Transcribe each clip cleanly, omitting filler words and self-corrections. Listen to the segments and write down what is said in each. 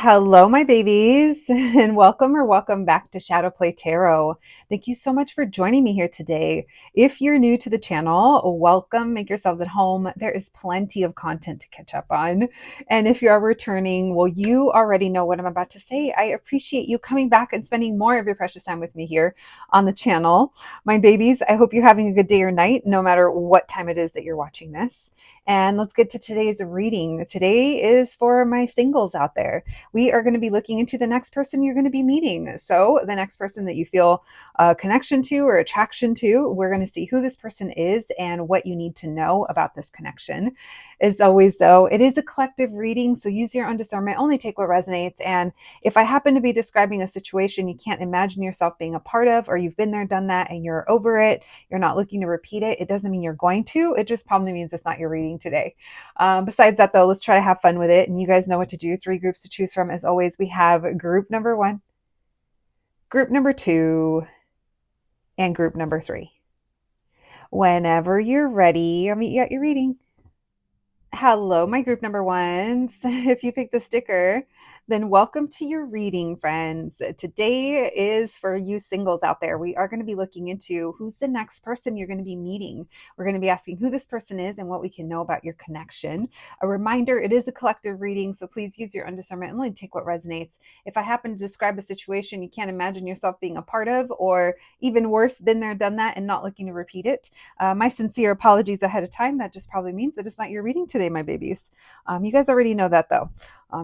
Hello, my babies, and welcome back to Shadow Play Tarot. Thank you so much for joining me here today. If you're new to the channel, welcome. Make yourselves at home. There is plenty of content to catch up on. And if you are returning, well, you already know what I'm about to say. I appreciate you coming back and spending more of your precious time with me here on the channel. My babies, I hope you're having a good day or night, no matter what time it is that you're watching this. And let's get to today's reading. Today is for my singles out there. We are going to be looking into the next person you're going to be meeting. So, the next person that you feel a connection to or attraction to, we're going to see who this person is and what you need to know about this connection. As always, though, it is a collective reading, so use your own discernment. Only take what resonates. And if I happen to be describing a situation you can't imagine yourself being a part of, or you've been there, done that, and you're over it, you're not looking to repeat it, it doesn't mean you're going to. It just probably means it's not your reading today. Besides that, though, let's try to have fun with it. And you guys know what to do. 3 groups to choose from. As always, we have group number 1, group number 2, and group number 3. Whenever you're ready, I'll meet you at your reading. Hello, my group number ones. If you picked the sticker, then welcome to your reading, friends. Today is for you singles out there. We are going to be looking into who's the next person you're going to be meeting. We're going to be asking who this person is and what we can know about your connection. A reminder, it is a collective reading, so please use your own discernment and only take what resonates. If I happen to describe a situation you can't imagine yourself being a part of, or even worse, been there, done that, and not looking to repeat it, my sincere apologies ahead of time. That just probably means that it's not your reading today, my babies. You guys already know that, though.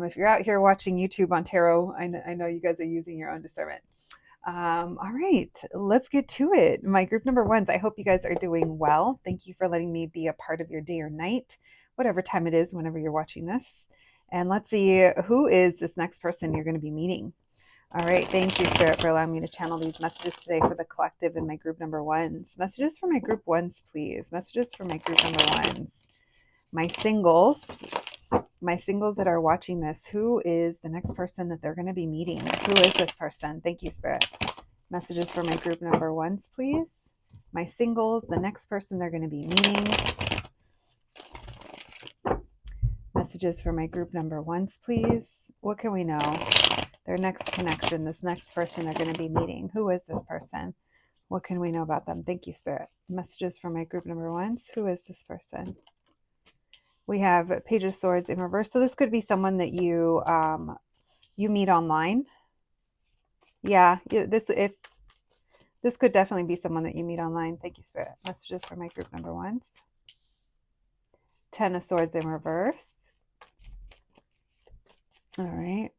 If you're out here watching YouTube on tarot, I know you guys are using your own discernment. All right, let's get to it. My group number ones, I hope you guys are doing well. Thank you for letting me be a part of your day or night, whatever time it is, whenever you're watching this. And let's see, who is this next person you're going to be meeting? All right. Thank you, Spirit, for allowing me to channel these messages today for the collective and my group number ones. Messages for my group ones, please. Messages for my group number ones. My singles that are watching this, who is the next person that they're going to be meeting? Who is this person? Thank you, Spirit. Messages for my group number ones, please. My singles, the next person they're going to be meeting. Messages for my group number ones, please. What can we know? Their next connection, this next person they're going to be meeting. Who is this person? What can we know about them? Thank you, Spirit. Messages for my group number ones. Who is this person? We have Page of Swords in reverse. So this could be someone that you meet online. Yeah, this could definitely be someone that you meet online. Thank you, Spirit. Messages for my group number ones. 10 of Swords in reverse. All right.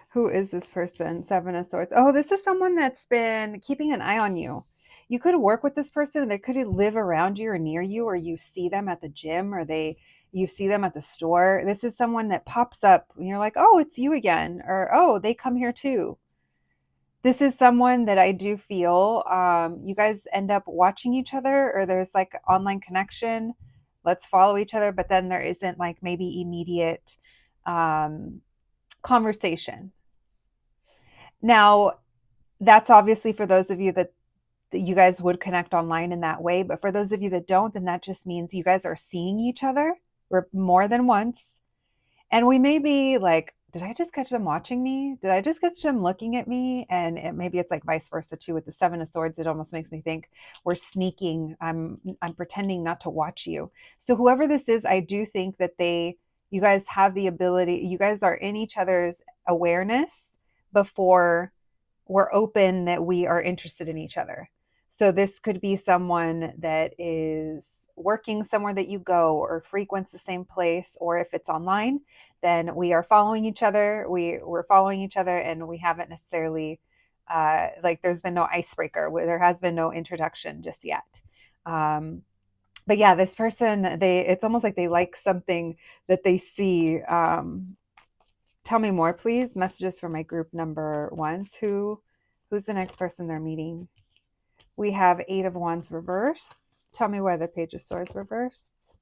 Who is this person? 7 of Swords. Oh, this is someone that's been keeping an eye on you. You could work with this person. They could live around you or near you, or you see them at the gym, or you see them at the store. This is someone that pops up and you're like, oh, it's you again. Or, oh, they come here too. This is someone that I do feel you guys end up watching each other, or there's like online connection. Let's follow each other. But then there isn't like maybe immediate conversation. Now, that's obviously for those of you that you guys would connect online in that way. But for those of you that don't, then that just means you guys are seeing each other more than once. And we may be like, did I just catch them watching me? Did I just catch them looking at me? And maybe it's like vice versa too. With the 7 of Swords, it almost makes me think we're sneaking. I'm pretending not to watch you. So whoever this is, I do think that you guys have the ability, you guys are in each other's awareness before we're open that we are interested in each other. So this could be someone that is working somewhere that you go or frequents the same place, or if it's online, then we are following each other. We're following each other, and we haven't necessarily like there's been no icebreaker, where there has been no introduction just yet. But yeah, this person, it's almost like they like something that they see. Tell me more, please. Messages for my group number ones. Who's the next person they're meeting? We have 8 of Wands reverse. Tell me why the Page of Swords reversed.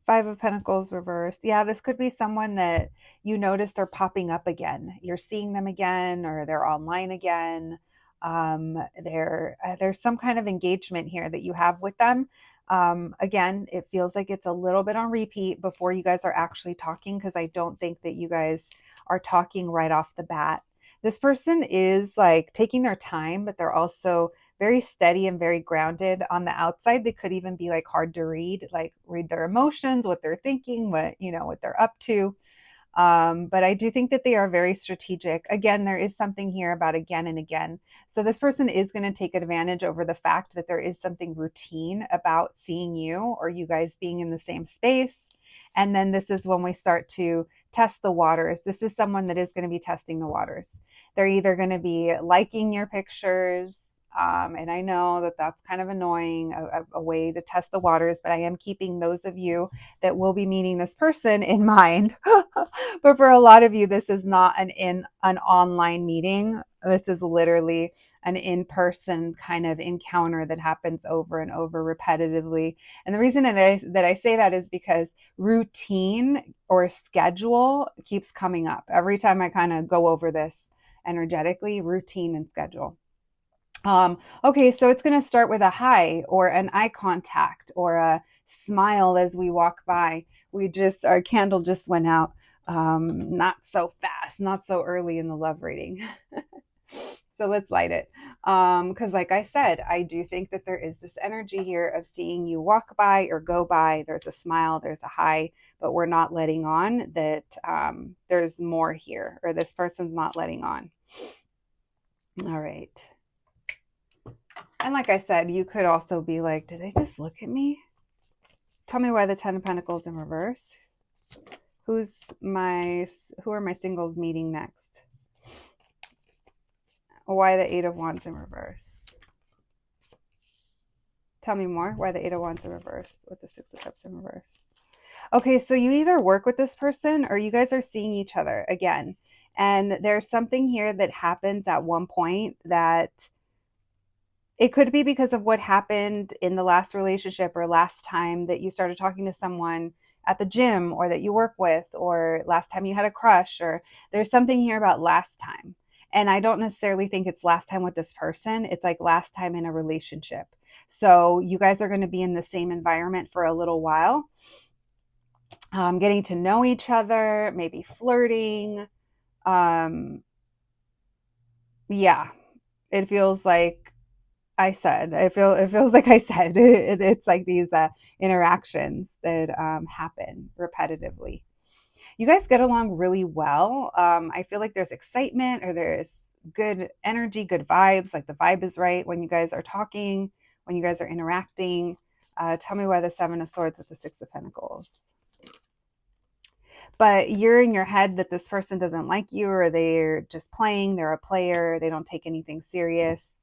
5 of Pentacles reversed. Yeah, this could be someone that you notice they're popping up again. You're seeing them again, or they're online again. There's some kind of engagement here that you have with them. Again, it feels like it's a little bit on repeat before you guys are actually talking, because I don't think that you guys are talking right off the bat. This person is like taking their time, but they're also very steady and very grounded. On the outside, they could even be like hard to read, like read their emotions, what they're thinking, what they're up to. But I do think that they are very strategic. Again, there is something here about again and again. So this person is going to take advantage over the fact that there is something routine about seeing you or you guys being in the same space. And then this is when we start to test the waters. This is someone that is going to be testing the waters. They're either going to be liking your pictures, and I know that that's kind of annoying, a way to test the waters, but I am keeping those of you that will be meeting this person in mind. But for a lot of you, this is not an online meeting. This is literally an in-person kind of encounter that happens over and over repetitively. And the reason that I say that is because routine or schedule keeps coming up. Every time I kind of go over this energetically, routine and schedule. Okay, so it's going to start with a hi or an eye contact or a smile as we walk by. Our candle just went out. Not so fast, not so early in the love reading. So let's light it. Because like I said, I do think that there is this energy here of seeing you walk by or go by. There's a smile, there's a hi, but we're not letting on that there's more here, or this person's not letting on. All right. And like I said, you could also be like, did they just look at me? Tell me why the 10 of Pentacles in reverse. Who are my singles meeting next? Why the 8 of Wands in reverse? Tell me more. Why the 8 of Wands in reverse with the 6 of Cups in reverse? Okay, so you either work with this person or you guys are seeing each other again. And there's something here that happens at one point that it could be because of what happened in the last relationship or last time that you started talking to someone at the gym or that you work with, or last time you had a crush, or there's something here about last time. And I don't necessarily think it's last time with this person. It's like last time in a relationship. So you guys are going to be in the same environment for a little while, getting to know each other, maybe flirting. Yeah, it feels like it feels like I said, it's like these interactions that happen repetitively. You guys get along really well. I feel like there's excitement, or there's good energy, good vibes. Like the vibe is right when you guys are talking, when you guys are interacting. Tell me why the 7 of Swords with the 6 of Pentacles. But you're in your head that this person doesn't like you, or they're just playing. They're a player. They don't take anything serious.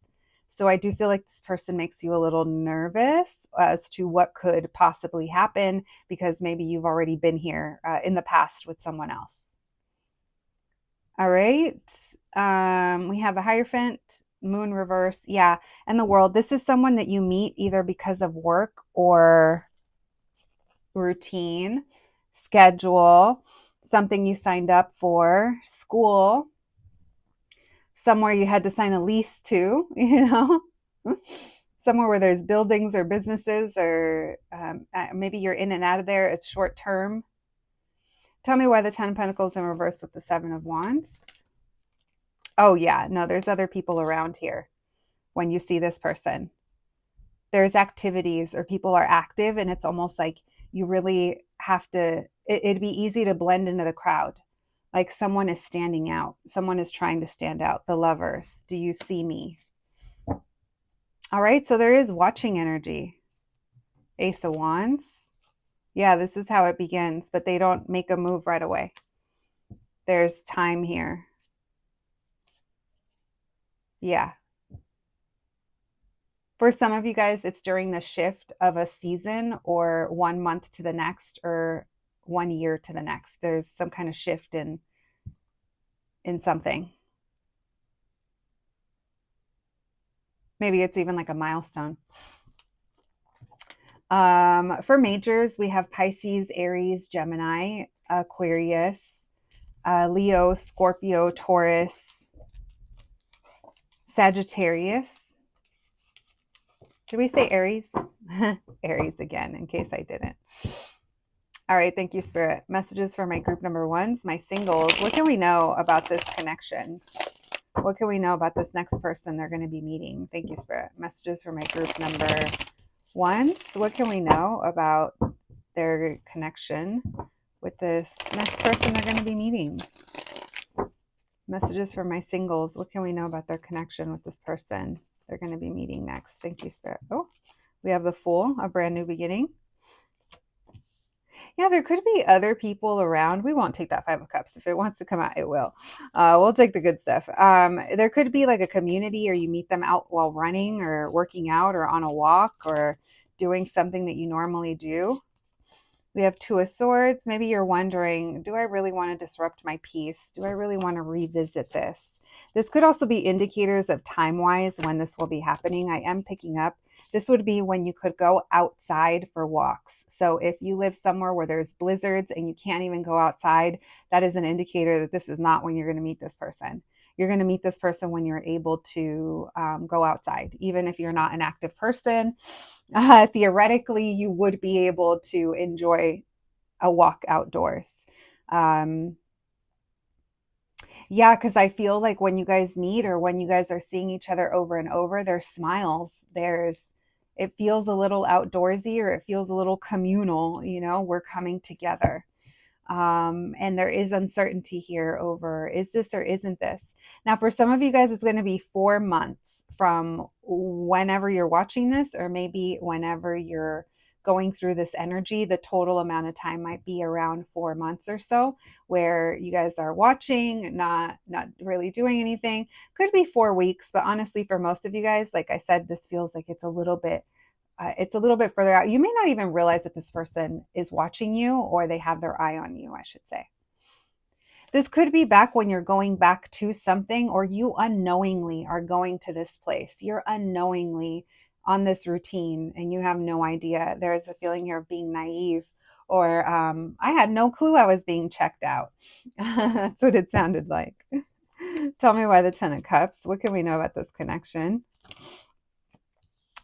So I do feel like this person makes you a little nervous as to what could possibly happen, because maybe you've already been here in the past with someone else. All right. We have the Hierophant, Moon reverse. Yeah. And the World. This is someone that you meet either because of work or routine, schedule, something you signed up for, school, somewhere you had to sign a lease to, somewhere where there's buildings or businesses, or maybe you're in and out of there. It's short term. Tell me why the 10 of Pentacles in reverse with the 7 of Wands. Oh yeah, no, there's other people around here when you see this person. There's activities, or people are active, and it's almost like you really have to, it'd be easy to blend into the crowd. Like someone is standing out. Someone is trying to stand out. The Lovers. Do you see me? All right. So there is watching energy. Ace of Wands. Yeah, this is how it begins, but they don't make a move right away. There's time here. Yeah. For some of you guys, it's during the shift of a season, or 1 month to the next, or 1 year to the next. There's some kind of shift in something. Maybe it's even like a milestone. For majors, we have Pisces, Aries, Gemini, Aquarius, Leo, Scorpio, Taurus, Sagittarius, Did we say Aries? Aries again, in case I didn't. All right, thank you, Spirit. Messages for my group number ones, my singles. What can we know about this connection? What can we know about this next person they're going to be meeting? Thank you, Spirit. Messages for my group number ones. What can we know about their connection with this next person they're going to be meeting? Messages for my singles. What can we know about their connection with this person they're going to be meeting next? Thank you, Spirit. Oh, we have the Fool, a brand new beginning. Yeah, there could be other people around. We won't take that Five of Cups. If it wants to come out, it will. We'll take the good stuff. There could be like a community, or you meet them out while running or working out or on a walk or doing something that you normally do. We have Two of Swords. Maybe you're wondering, do I really want to disrupt my peace? Do I really want to revisit this? This could also be indicators of time-wise when this will be happening. I am picking up. This would be when you could go outside for walks. So if you live somewhere where there's blizzards and you can't even go outside, that is an indicator that this is not when you're going to meet this person. You're going to meet this person when you're able to go outside. Even if you're not an active person, theoretically, you would be able to enjoy a walk outdoors. Yeah, because I feel like when you guys meet or when you guys are seeing each other over and over, there's smiles. It feels a little outdoorsy, or it feels a little communal, we're coming together. And there is uncertainty here over, is this or isn't this? Now, for some of you guys, it's going to be 4 months from whenever you're watching this, or maybe whenever you're going through this energy. The total amount of time might be around 4 months or so, where you guys are watching, not really doing anything. Could be 4 weeks, but honestly, for most of you guys, like I said, this feels like it's a little bit further out. You may not even realize that this person is watching you, or they have their eye on you, I should say. This could be back when you're going back to something, or you unknowingly are going to this place. You're unknowingly on this routine and you have no idea. There's a feeling here of being naive, or I had no clue I was being checked out. That's what it sounded like. Tell me why the Ten of Cups. What can we know about this connection?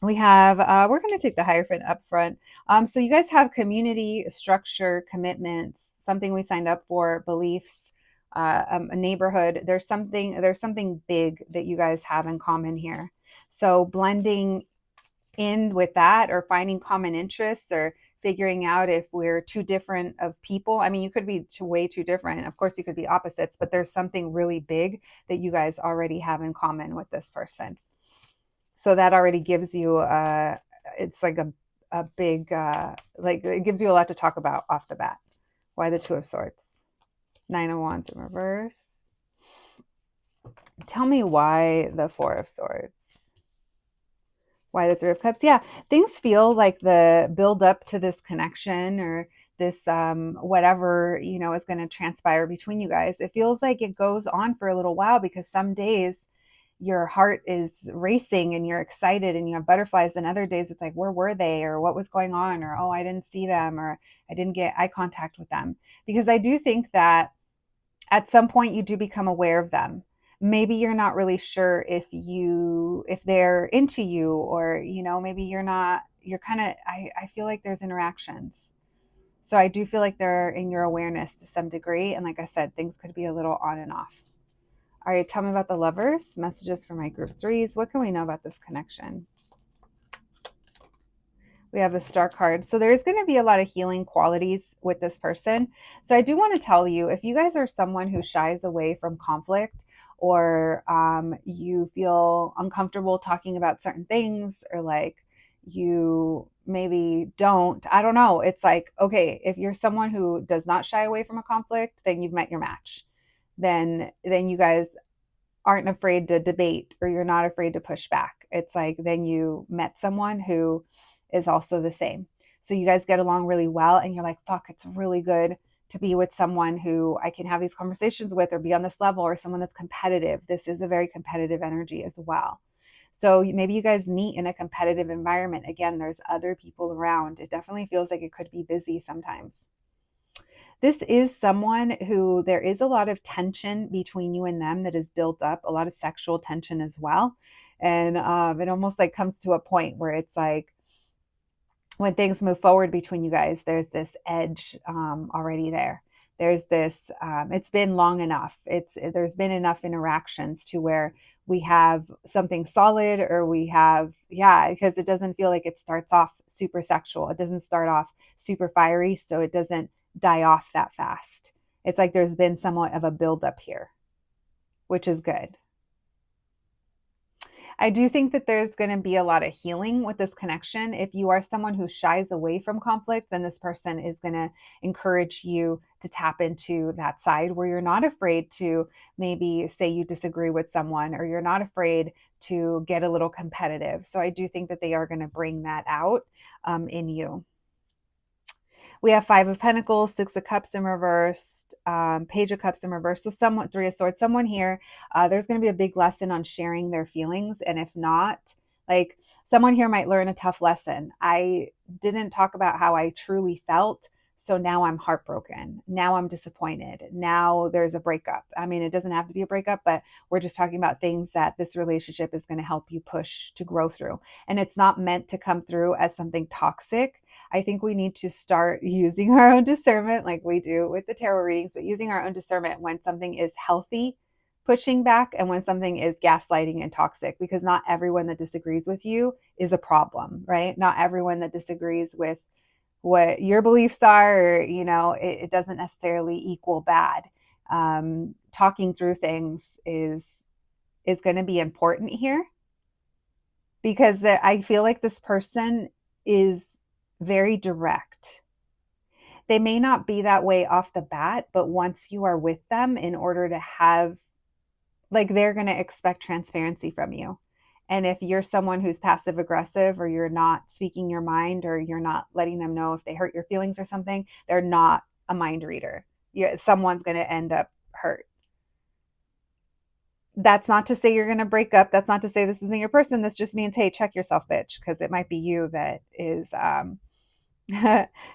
We have, we're going to take the Hierophant up front. So you guys have community, structure, commitments, something we signed up for, beliefs, a neighborhood. There's something big that you guys have in common here. So blending in with that, or finding common interests, or figuring out if we're too different of people. I mean, you could be way too different. Of course, you could be opposites, but there's something really big that you guys already have in common with this person. So that already gives you, it's like a big, like it gives you a lot to talk about off the bat. Why the Two of Swords? Nine of Wands in reverse. Tell me why the Four of Swords. Why the Three of Cups? Yeah, things feel like the build up to this connection, or this whatever, is going to transpire between you guys. It feels like it goes on for a little while, because some days your heart is racing and you're excited and you have butterflies, and other days it's like, where were they, or what was going on, or, oh, I didn't see them, or I didn't get eye contact with them. Because I do think that at some point you do become aware of them. Maybe you're not really sure if they're into you, or, maybe you're kind of, I feel like there's interactions. So I do feel like they're in your awareness to some degree. And like I said, things could be a little on and off. All right, tell me about the Lovers. Messages for my group threes. What can we know about this connection? We have the Star card. So there's going to be a lot of healing qualities with this person. So I do want to tell you, if you guys are someone who shies away from conflict, or you feel uncomfortable talking about certain things, or like you maybe don't, I don't know. It's like, okay, if you're someone who does not shy away from a conflict, then you've met your match. Then you guys aren't afraid to debate, or you're not afraid to push back. It's like, then you met someone who is also the same. So you guys get along really well, and you're like, fuck, it's really good to be with someone who I can have these conversations with, or be on this level, or someone that's competitive. This is a very competitive energy as well. So maybe you guys meet in a competitive environment. Again, there's other people around. It definitely feels like it could be busy sometimes. This is someone who there is a lot of tension between you and them that is built up, a lot of sexual tension as well. And it almost like comes to a point where it's like, when things move forward between you guys, there's this edge already there. There's this, it's been long enough. There's been enough interactions to where we have something solid, or we have, yeah, because it doesn't feel like it starts off super sexual. It doesn't start off super fiery, so it doesn't die off that fast. It's like there's been somewhat of a buildup here, which is good. I do think that there's going to be a lot of healing with this connection. If you are someone who shies away from conflict, then this person is going to encourage you to tap into that side where you're not afraid to maybe say you disagree with someone, or you're not afraid to get a little competitive. So I do think that they are going to bring that out in you. We have Five of Pentacles, Six of Cups in reversed, Page of Cups in reverse. So someone, Three of Swords, someone here, there's going to be a big lesson on sharing their feelings. And if not, like, someone here might learn a tough lesson. I didn't talk about how I truly felt, so now I'm heartbroken. Now I'm disappointed. Now there's a breakup. I mean, it doesn't have to be a breakup, but we're just talking about things that this relationship is going to help you push to grow through. And it's not meant to come through as something toxic. I think we need to start using our own discernment like we do with the tarot readings, but using our own discernment when something is healthy, pushing back, and when something is gaslighting and toxic, because not everyone that disagrees with you is a problem, right? Not everyone that disagrees with what your beliefs are, or, it doesn't necessarily equal bad. Talking through things is going to be important here, because I feel like this person is very direct. They may not be that way off the bat, but once you are with them, in order to have, like, they're going to expect transparency from you. And if you're someone who's passive aggressive, or you're not speaking your mind, or you're not letting them know if they hurt your feelings or something, they're not a mind reader. Someone's going to end up hurt. That's not to say you're going to break up. That's not to say this isn't your person. This just means, hey, check yourself, bitch, because it might be you that is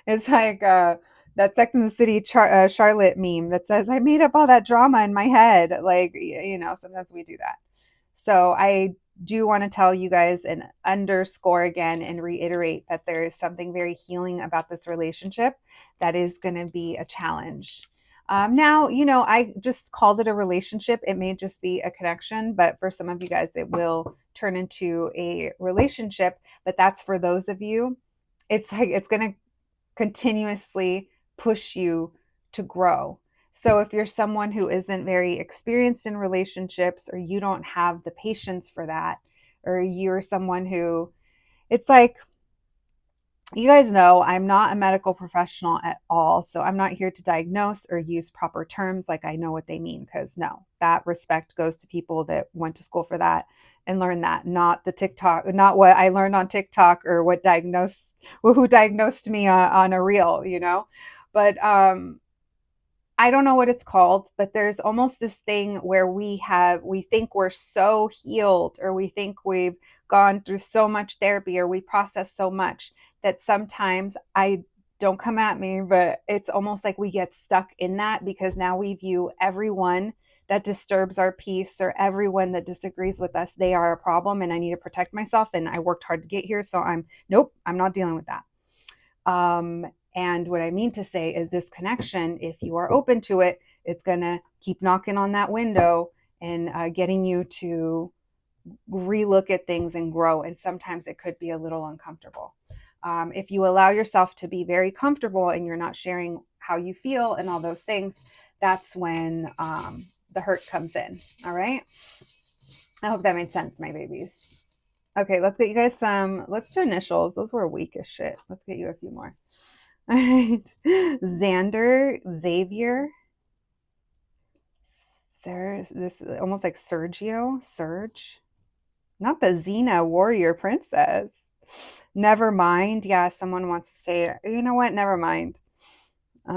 it's like that Sex and the City Charlotte meme that says, I made up all that drama in my head. Like, sometimes we do that. So I do want to tell you guys and underscore again and reiterate that there is something very healing about this relationship that is going to be a challenge. Now, I just called it a relationship. It may just be a connection, but for some of you guys, it will turn into a relationship. But that's for those of you. It's like it's going to continuously push you to grow. So if you're someone who isn't very experienced in relationships, or you don't have the patience for that, or you're someone who, it's like, you guys know I'm not a medical professional at all. So I'm not here to diagnose or use proper terms like I know what they mean, because no, that respect goes to people that went to school for that and learned that, not the TikTok, not what I learned on TikTok, or who diagnosed me on a reel, But I don't know what it's called, but there's almost this thing where we think we're so healed, or we think we've gone through so much therapy, or we process so much, that sometimes, I don't come at me, but it's almost like we get stuck in that, because now we view everyone that disturbs our peace, or everyone that disagrees with us, they are a problem, and I need to protect myself, and I worked hard to get here, so I'm not dealing with that. And what I mean to say is, this connection, if you are open to it, it's going to keep knocking on that window and getting you to relook at things and grow. And sometimes it could be a little uncomfortable. If you allow yourself to be very comfortable and you're not sharing how you feel and all those things, that's when the hurt comes in. All right. I hope that made sense, my babies. Okay, let's get you guys let's do initials. Those were weak as shit. Let's get you a few more. All right. Xander, Xavier, this almost like Sergio, Serge. Not the Xena warrior princess. Never mind. Yeah, someone wants to say it. You know what? Never mind. We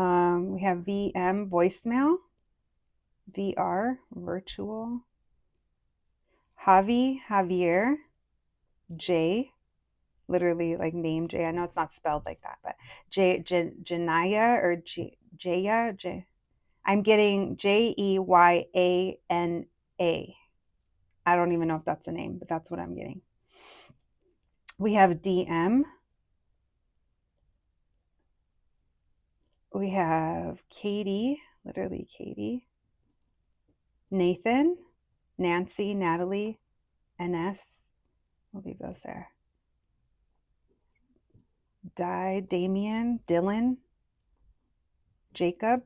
have VM, voicemail. VR, virtual. Javier. J, literally like name J. I know it's not spelled like that, but Janaya or Jaya. I'm getting Jeyana. I don't even know if that's a name, but that's what I'm getting. We have DM. We have Katie, literally Katie. Nathan, Nancy, Natalie, NS. We'll leave those there. Damien, Dylan, Jacob.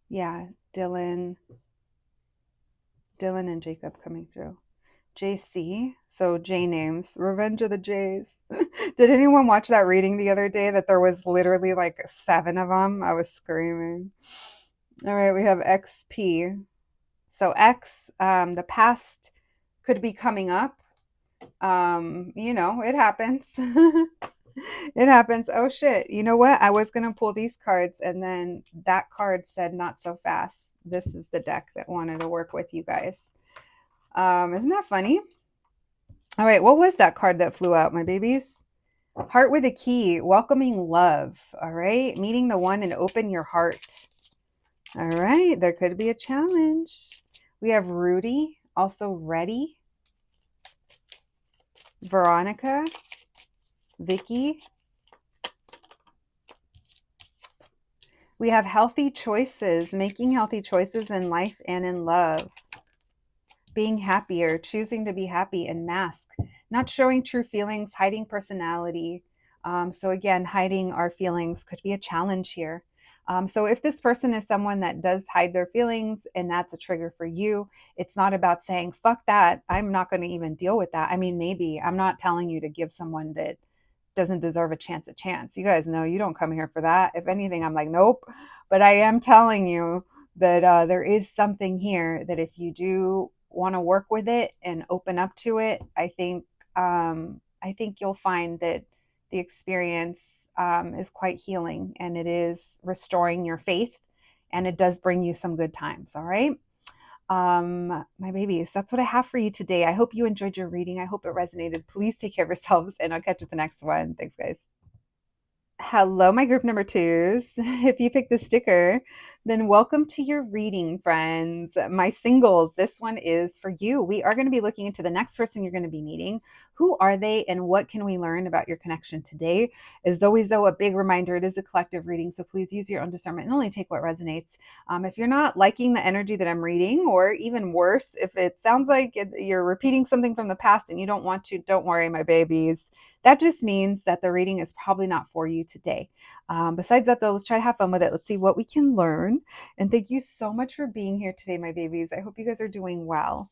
Yeah, Dylan and Jacob coming through. JC, so J names, Revenge of the Jays. Did anyone watch that reading the other day that there was literally like 7 of them? I was screaming. All right, we have XP. So X, the past could be coming up. It happens. It happens. Oh shit. You know what? I was going to pull these cards and then that card said not so fast. This is the deck that wanted to work with you guys. Isn't that funny? All right. What was that card that flew out, my babies? Heart with a key, welcoming love. All right. Meeting the one and open your heart. All right. There could be a challenge. We have Rudy, also ready. Veronica, Vicky. We have healthy choices, making healthy choices in life and in love. Being happier, choosing to be happy, and mask, not showing true feelings, hiding personality. So again, hiding our feelings could be a challenge here. So if this person is someone that does hide their feelings and that's a trigger for you, it's not about saying, fuck that, I'm not going to even deal with that. I mean, maybe I'm not telling you to give someone that doesn't deserve a chance. You guys know you don't come here for that. If anything, I'm like, nope. But I am telling you that there is something here that if you do want to work with it and open up to it, I think you'll find that the experience is quite healing, and it is restoring your faith, and it does bring you some good times. All right. My babies, that's what I have for you today. I hope you enjoyed your reading. I hope it resonated. Please take care of yourselves, and I'll catch you at the next one. Thanks, guys. Hello, my group number 2s. If you picked the sticker, then welcome to your reading, friends. My singles, this one is for you. We are going to be looking into the next person you're going to be meeting. Who are they and what can we learn about your connection today? As always, though, a big reminder, it is a collective reading, so please use your own discernment and only take what resonates. If you're not liking the energy that I'm reading, or even worse, if it sounds like you're repeating something from the past and you don't want to, don't worry, my babies. That just means that the reading is probably not for you today. Besides that, though, let's try to have fun with it. Let's see what we can learn. And thank you so much for being here today, my babies. I hope you guys are doing well.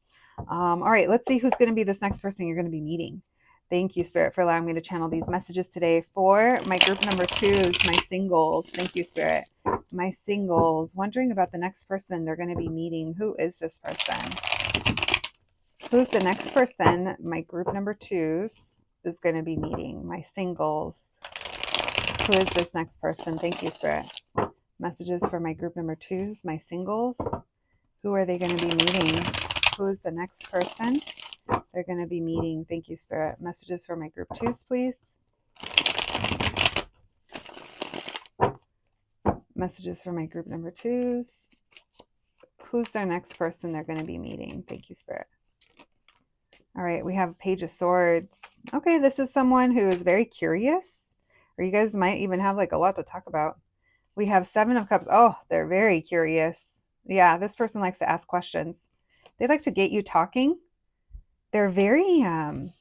All right, let's see who's going to be this next person you're going to be meeting. Thank you, Spirit, for allowing me to channel these messages today for my group number 2s, my singles. Thank you, Spirit. My singles, wondering about the next person they're going to be meeting. Who is this person? Who's the next person my group number 2s is going to be meeting? My singles. Who is this next person? Thank you, Spirit. Messages for my group number 2s, my singles. Who are they going to be meeting? Who is the next person they're going to be meeting? Thank you, Spirit. Messages for my group 2s, please. Messages for my group number 2s. Who's their next person they're going to be meeting? Thank you, Spirit. All right, we have Page of Swords. Okay, this is someone who is very curious, or you guys might even have like a lot to talk about. We have 7 of Cups. Oh, they're very curious. Yeah, this person likes to ask questions. They like to get you talking. They're very, I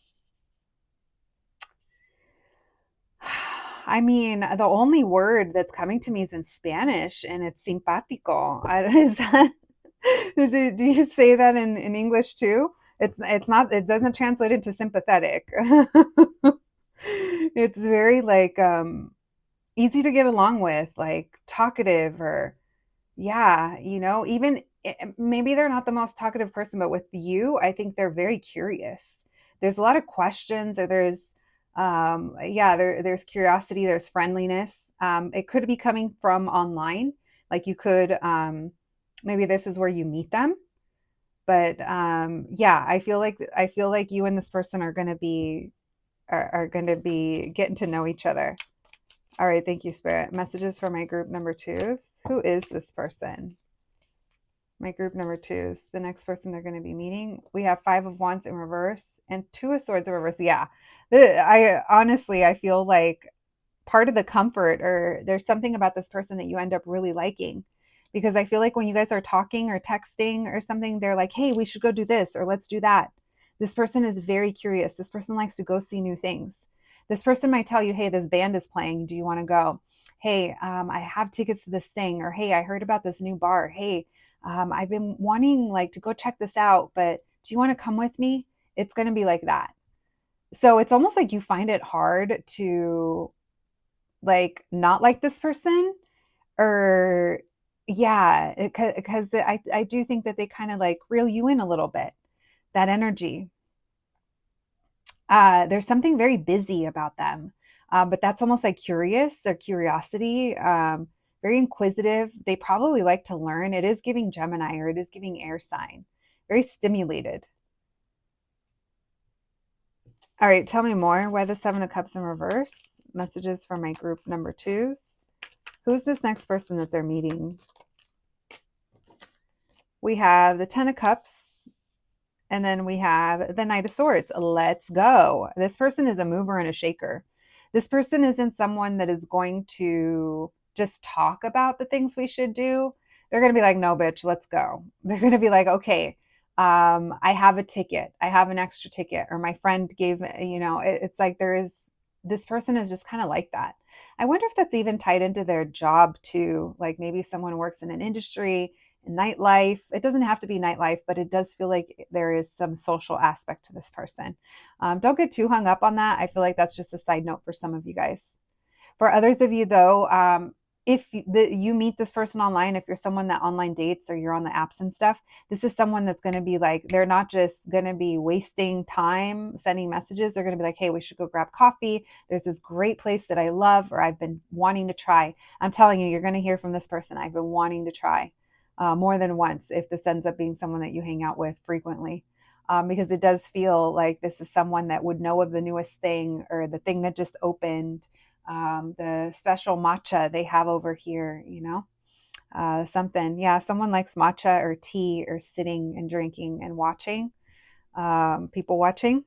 mean, the only word that's coming to me is in Spanish, and it's simpático. Is that, do you say that in English too? It's not, it doesn't translate into sympathetic. It's very like easy to get along with, like talkative, or yeah, even maybe they're not the most talkative person, but with you, I think they're very curious. There's a lot of questions, or there's there's curiosity, there's friendliness. It could be coming from online, like you could maybe this is where you meet them. But I feel like you and this person are going to be getting to know each other. All right, thank you, Spirit. Messages for my group number 2s. Who is this person? My group number two is the next person they're going to be meeting. We have Five of Wands in reverse and Two of Swords in reverse. Yeah. I honestly, I feel like part of the comfort, or there's something about this person that you end up really liking, because I feel like when you guys are talking or texting or something, they're like, hey, we should go do this or let's do that. This person is very curious. This person likes to go see new things. This person might tell you, hey, this band is playing, do you want to go? Hey, I have tickets to this thing. Or hey, I heard about this new bar. Hey, I've been wanting like to go check this out, but do you want to come with me? It's going to be like that. So it's almost like you find it hard to like not like this person, or yeah, because I do think that they kind of like reel you in a little bit, that energy. There's something very busy about them, but that's almost like curious, their curiosity, very inquisitive. They probably like to learn. It is giving Gemini, or it is giving air sign, very stimulated. All right, tell me more. Why the Seven of Cups in reverse? Messages for my group number twos. Who's this next person that they're meeting? We have the Ten of Cups, and then we have the Knight of Swords. Let's go. This person is a mover and a shaker. This person isn't someone that is going to just talk about the things we should do. They're going to be like, no, bitch, let's go. They're going to be like, okay, I have a ticket. I have an extra ticket. Or my friend gave, it's like this person is just kind of like that. I wonder if that's even tied into their job too. Like maybe someone works in an industry, nightlife. It doesn't have to be nightlife, but it does feel like there is some social aspect to this person. Don't get too hung up on that. I feel like that's just a side note for some of you guys. For others of you, though, if you meet this person online, if you're someone that online dates or you're on the apps and stuff, this is someone that's going to be like, they're not just going to be wasting time sending messages. They're going to be like, hey, we should go grab coffee. There's this great place that I love, or I've been wanting to try. I'm telling you, you're going to hear from this person. I've been wanting to try more than once if this ends up being someone that you hang out with frequently. Because it does feel like this is someone that would know of the newest thing or the thing that just opened, the special matcha they have over here, something. Yeah, someone likes matcha or tea or sitting and drinking and watching, people watching.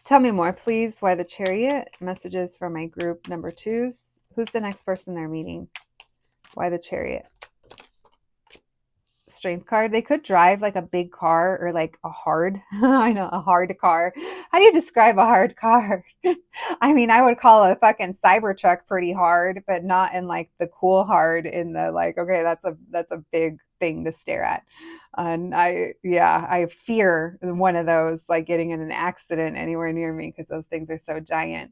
Tell me more, please. Why the Chariot? Messages for my group number twos. Who's the next person they're meeting? Why the Chariot? Strength card. They could drive like a big car, or like a hard, I know, a hard car. How do you describe a hard car? I mean, I would call a fucking Cybertruck pretty hard, but not in like the cool hard, in the like, okay, that's a big thing to stare at. And I fear one of those, like getting in an accident anywhere near me, because those things are so giant.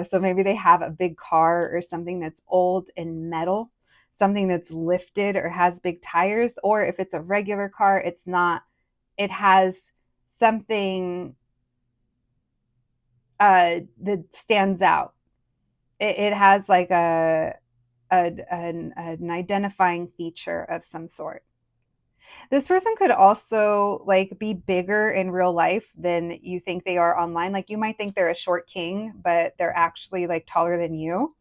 So maybe they have a big car or something that's old and metal, something that's lifted or has big tires. Or if it's a regular car, it's not, it has something that stands out. It has like an identifying feature of some sort. This person could also like be bigger in real life than you think they are online. Like you might think they're a short king, but they're actually like taller than you.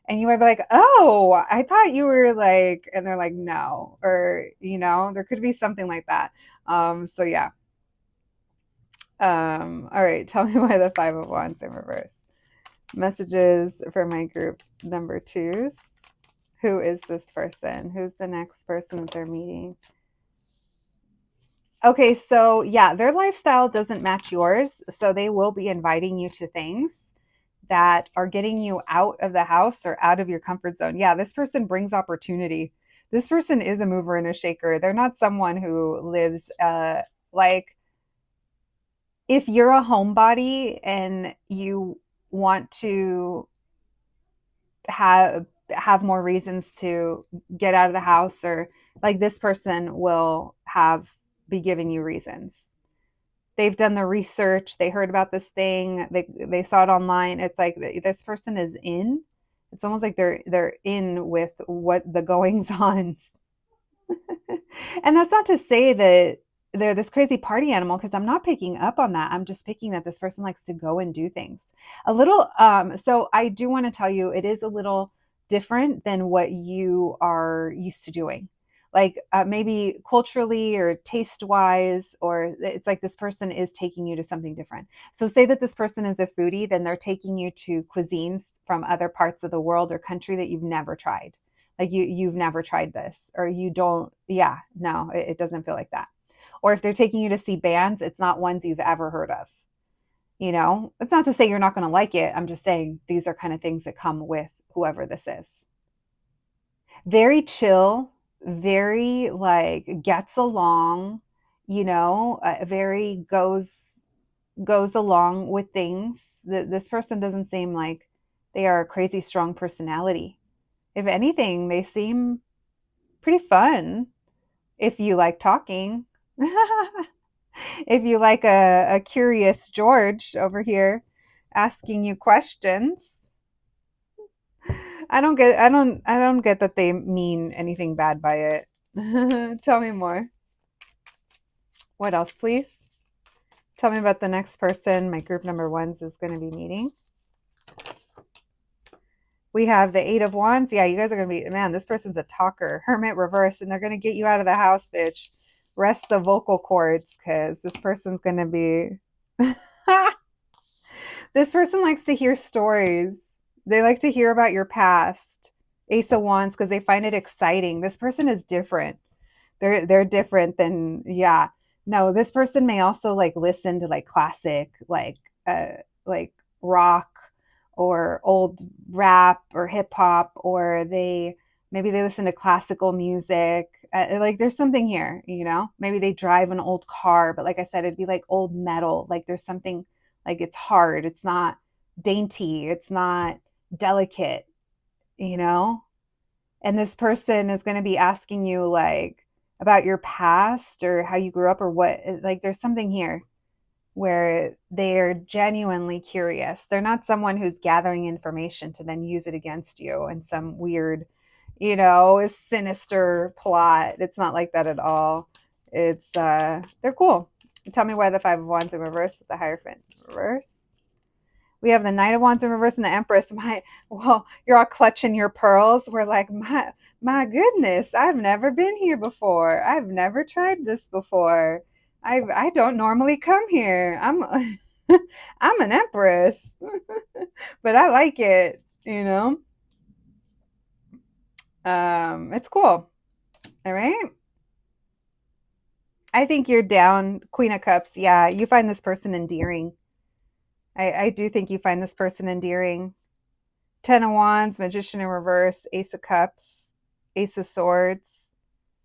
And you might be like, oh, I thought you were like, and they're like, no. Or, there could be something like that. So yeah. All right. Tell me why the Five of Wands in reverse. Messages for my group number twos. Who is this person? Who's the next person that they're meeting? Okay, so yeah, their lifestyle doesn't match yours. So they will be inviting you to things that are getting you out of the house or out of your comfort zone. Yeah, this person brings opportunity. This person is a mover and a shaker. They're not someone who lives like, if you're a homebody and you want to have more reasons to get out of the house, or like this person will be giving you reasons. They've done the research, they heard about this thing, they saw it online. It's like this person is in. It's almost like they're in with what the goings on. And that's not to say that they're this crazy party animal, because I'm not picking up on that. I'm just picking that this person likes to go and do things a little. So I do want to tell you, it is a little different than what you are used to doing. like maybe culturally or taste wise, or it's like this person is taking you to something different. So say that this person is a foodie, then they're taking you to cuisines from other parts of the world or country that you've never tried. Like you've never tried this, or you don't, yeah, no, it doesn't feel like that. Or if they're taking you to see bands, it's not ones you've ever heard of. You know, it's not to say you're not going to like it. I'm just saying these are kind of things that come with whoever this is. Very chill, very like gets along, very goes along with things. This person doesn't seem like they are a crazy strong personality. If anything, they seem pretty fun if you like talking. If you like a curious George over here asking you questions. I don't get that they mean anything bad by it. Tell me more. What else, please? Tell me about the next person my group number ones is going to be meeting. We have the Eight of Wands. Yeah, you guys are going to be, man, this person's a talker. Hermit reverse, and they're going to get you out of the house, bitch. Rest the vocal cords, because this person's going to be. This person likes to hear stories. They like to hear about your past. Ace of Wands, because they find it exciting. This person is different. They're different than, yeah. No, this person may also like listen to like classic, like rock or old rap or hip hop, or maybe they listen to classical music. Like there's something here, maybe they drive an old car, but like I said, it'd be like old metal. Like there's something, like it's hard, it's not dainty, it's not delicate, you know and this person is going to be asking you like about your past or how you grew up or what, like there's something here where they're genuinely curious. They're not someone who's gathering information to then use it against you in some weird, sinister plot. It's not like that at all. It's they're cool. Tell me why the Five of Wands in reverse with the Hierophant reverse. We have the Knight of Wands in reverse and the Empress. Well, you're all clutching your pearls. We're like, my goodness, I've never been here before. I've never tried this before. I don't normally come here. I'm an Empress, but I like it. It's cool. All right. I think you're down, Queen of Cups. Yeah, you find this person endearing. I do think you find this person endearing. Ten of Wands, Magician in reverse, Ace of Cups, Ace of Swords,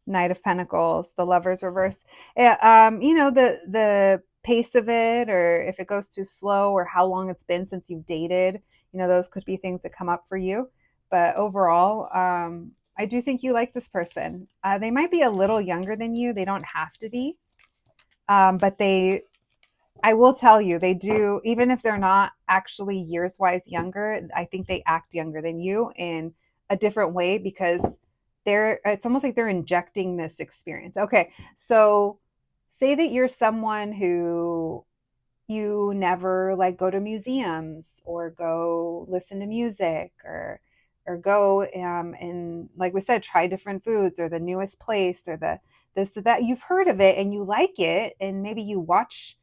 Knight of Pentacles, the Lovers reverse. Yeah, the pace of it, or if it goes too slow, or how long it's been since you've dated. Those could be things that come up for you. But overall, I do think you like this person. They might be a little younger than you. They don't have to be, but I will tell you, they do, even if they're not actually years wise younger, I think they act younger than you in a different way because it's almost like they're injecting this experience. Okay. So say that you're someone who you never like go to museums or go listen to music or go and like we said, try different foods or the newest place or the this or that. You've heard of it and you like it, and maybe you watch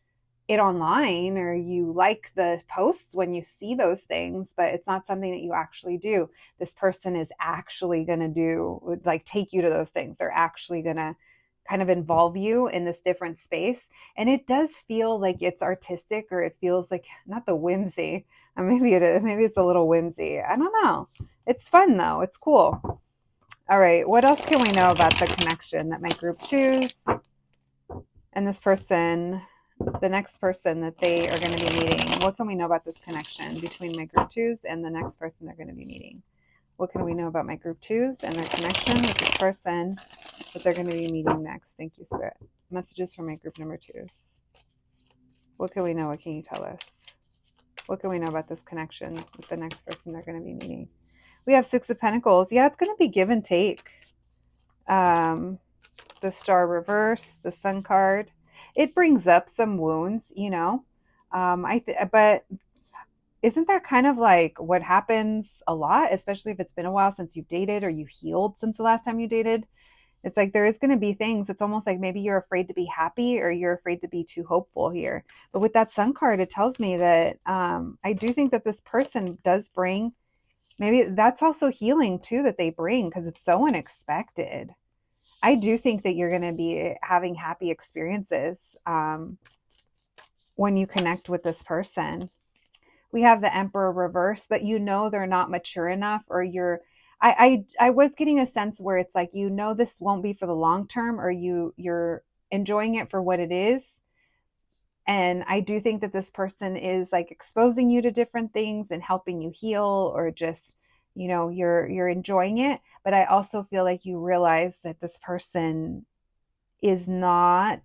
it online or you like the posts when you see those things, but it's not something that you actually do. This person is actually going to do, like, take you to those things. They're actually going to kind of involve you in this different space. And it does feel like it's artistic, or it feels like not the whimsy. Maybe it's a little whimsy. I don't know. It's fun though. It's cool. All right. What else can we know about the connection that my group choose? And this person, the next person that they are going to be meeting. What can we know about this connection between my group twos and the next person they're going to be meeting? What can we know about my group twos and their connection with this person that they're going to be meeting next? Thank you, Spirit. Messages for my group number twos. What can we know? What can you tell us? What can we know about this connection with the next person they're going to be meeting? We have Six of Pentacles. Yeah, it's going to be give and take. The Star reverse, the Sun card. It brings up some wounds, but isn't that kind of like what happens a lot, especially if it's been a while since you've dated or you healed since the last time you dated? It's like there is going to be things. It's almost like maybe you're afraid to be happy or you're afraid to be too hopeful here. But with that Sun card, it tells me that I do think that this person does bring, maybe that's also healing too that they bring because it's so unexpected. I do think that you're going to be having happy experiences when you connect with this person. We have the Emperor reverse, but you know they're not mature enough, or I was getting a sense where it's like, you know, this won't be for the long term, or you're enjoying it for what it is. And I do think that this person is like exposing you to different things and helping you heal, or just, you know, you're enjoying it. But I also feel like you realize that this person is not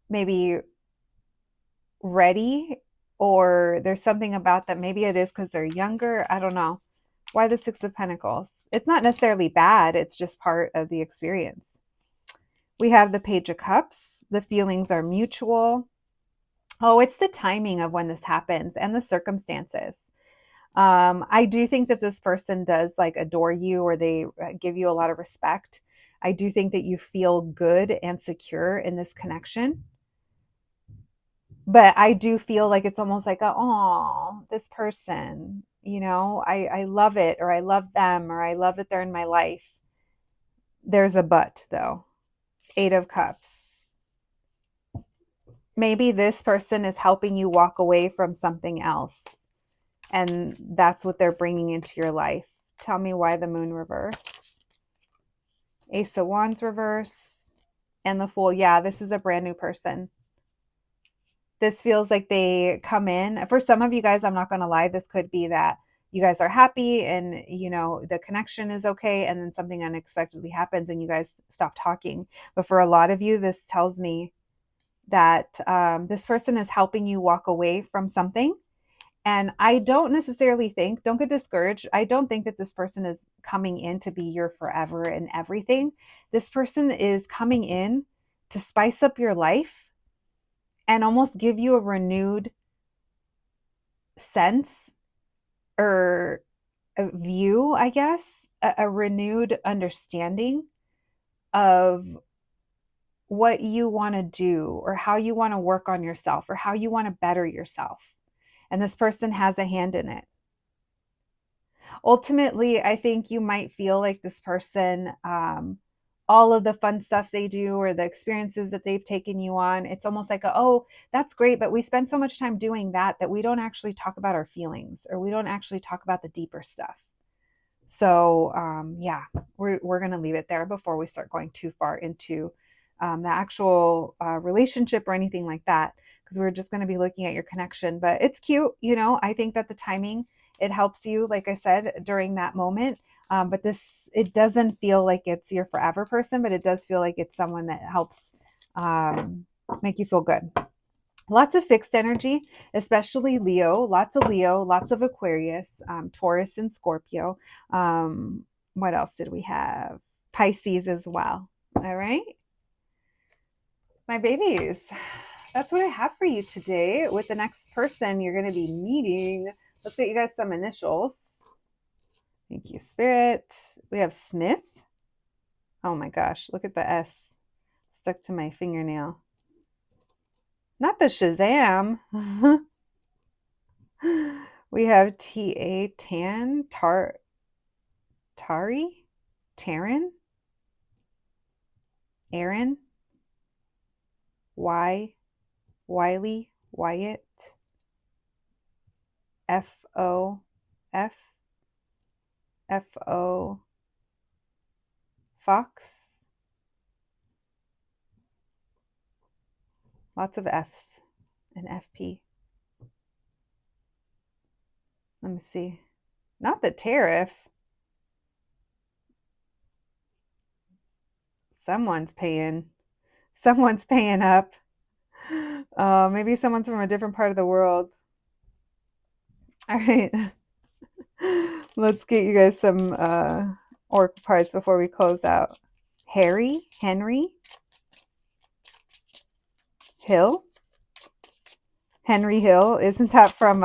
maybe ready, or there's something about that. Maybe it is because they're younger. I don't know. Why the Six of Pentacles? It's not necessarily bad. It's just part of the experience. We have the Page of Cups. The feelings are mutual. Oh, it's the timing of when this happens and the circumstances. I do think that this person does like adore you, or they give you a lot of respect. I do think that you feel good and secure in this connection. But I do feel like it's almost like, oh, this person, you know, I love it, or I love them, or I love that they're in my life. There's a but though. Eight of Cups. Maybe this person is helping you walk away from something else, and that's what they're bringing into your life. Tell me why the Moon reverse. Ace of Wands reverse. And the Fool. Yeah, this is a brand new person. This feels like they come in. For some of you guys, I'm not going to lie, this could be that you guys are happy and, you know, the connection is okay, and then something unexpectedly happens and you guys stop talking. But for a lot of you, this tells me that this person is helping you walk away from something. And I don't necessarily think, don't get discouraged, I don't think that this person is coming in to be your forever and everything. This person is coming in to spice up your life and almost give you a renewed sense or a view, I guess, a renewed understanding of what you want to do, or how you want to work on yourself, or how you want to better yourself. And this person has a hand in it. Ultimately, I think you might feel like this person, all of the fun stuff they do, or the experiences that they've taken you on, it's almost like, oh, that's great, but we spend so much time doing that we don't actually talk about our feelings, or we don't actually talk about the deeper stuff. So yeah, we're going to leave it there before we start going too far into the actual relationship or anything like that, because we're just going to be looking at your connection. But it's cute, you know. I think that the timing, it helps you, like I said, during that moment. But it doesn't feel like it's your forever person, but it does feel like it's someone that helps make you feel good. Lots of fixed energy, especially Leo, lots of Aquarius, Taurus and Scorpio. What else did we have? Pisces as well. All right. My babies, that's what I have for you today. With the next person you're going to be meeting, let's get you guys some initials. Thank you, Spirit. We have Smith. Oh my gosh, look at the S stuck to my fingernail. Not the Shazam. We have T.A. Tan, Tari, Taryn, Aaron, Wiley, Wyatt, F.O., Fox. Lots of F's and FP. Let me see. Not the tariff. Someone's paying up. Maybe someone's from a different part of the world. All right. Let's get you guys some oracle cards before we close out. Henry, Hill. Henry Hill. Isn't that from